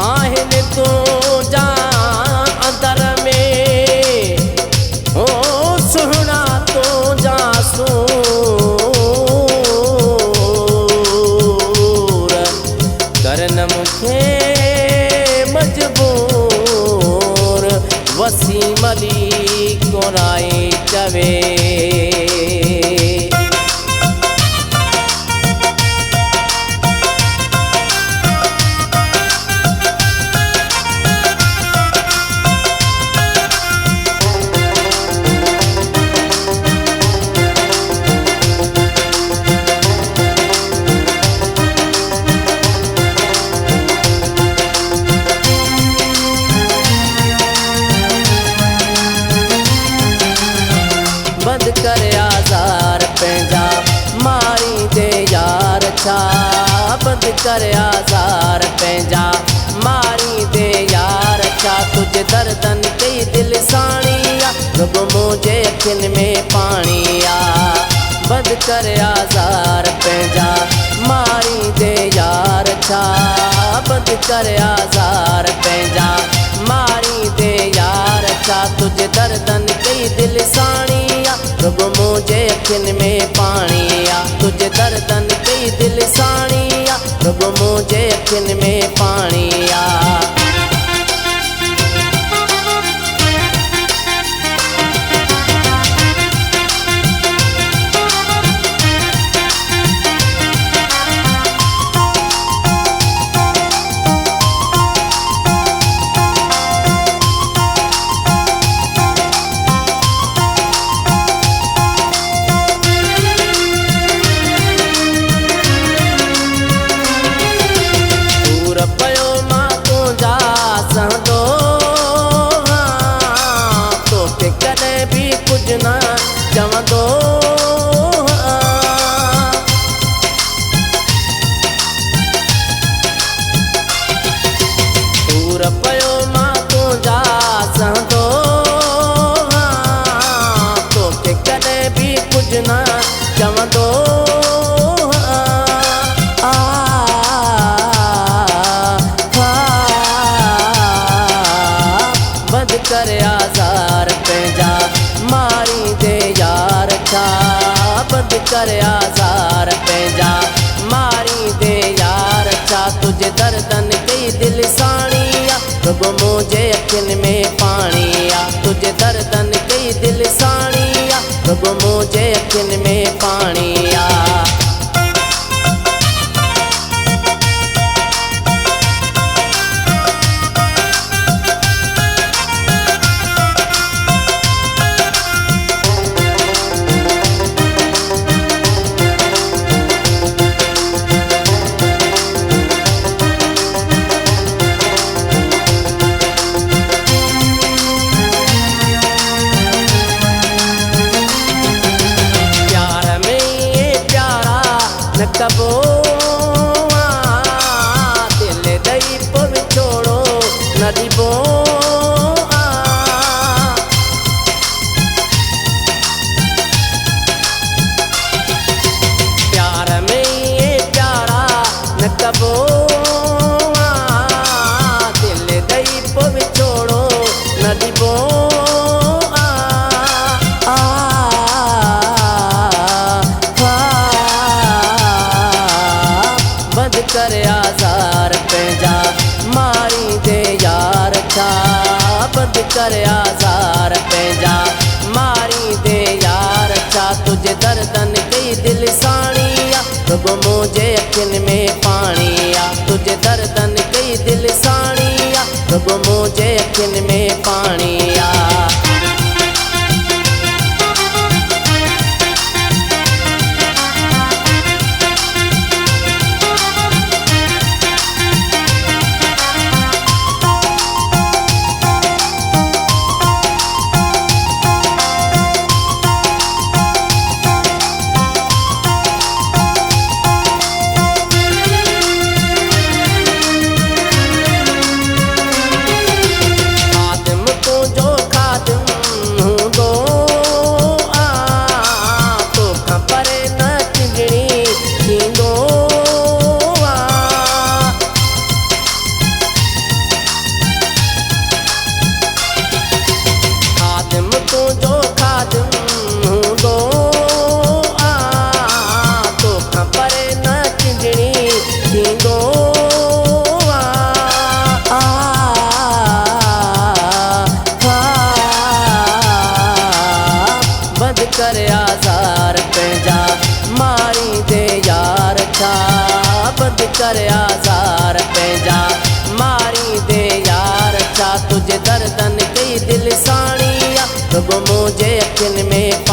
आहिनि तुंहिंजा अंदर में ओ सुहिणा तुंहिंजा सूर करन मूंखे मजबूर वसीम अली कोराई चवे बंद कर आज़ार पंहिंजा मारी दे यार छा बंद कर आज़ार पंहिंजा मारी दे यार छा तुझे दर्दन कई दिल साणी आ रुगो मुंहिंजे अखियुनि में पाणी आ बंद कर आज़ार पंहिंजा मारी दे यार छा बंद कर आज़ार पंहिंजा मारी दे यार छा तुझे दर्दन कई दिल साणी रुगो मुंहिंजे अखियुनि में पाणी आ तुझे दर्दन कई दिल साणी आ रुगो मुंहिंजे अखियुनि में पाणी आ चवंदो दूर पियो मां तुंहिंजा सहंदो तोखे कॾहिं बि कुझु न चवंदो बंदि कर आज़ार पंहिंजा मारी दे यार छा बंदि कर आज़ार पंहिंजा मारी दे यार छा तुझे दर्दन कई दिल साणी आ रुगो मुंहिंजे अखियुनि में पाणी आ तुझे दर्दन कई दिल साणी आ रुगो मुंहिंजे अखियुनि में पाणी आ कबो दिल दई पोइ विछोड़ो न ॾिबो प्यार में प्यारा न कबो दिल दई पोइ विछोड़ो न ॾिबो कर आज़ार पंहिंजा मारी दे यार छा बंदि कर आज़ार पंहिंजा मारी दे यार छा तुझे दर्दन कई दिल साणी आ रुगो मुंहिंजे अखियुनि में पाणी आ तुझे दर्दन कई दिल साणी आ रुगो मुंहिंजे अखियुनि में पाणी आ कर आज़ार पंहिंजा मारी दे यार छा बंद कर आज़ार पंहिंजा मारी दे यार छा तुझे दर्दन कई दिल साणी रुगो मुंहिंजे अखियुनि में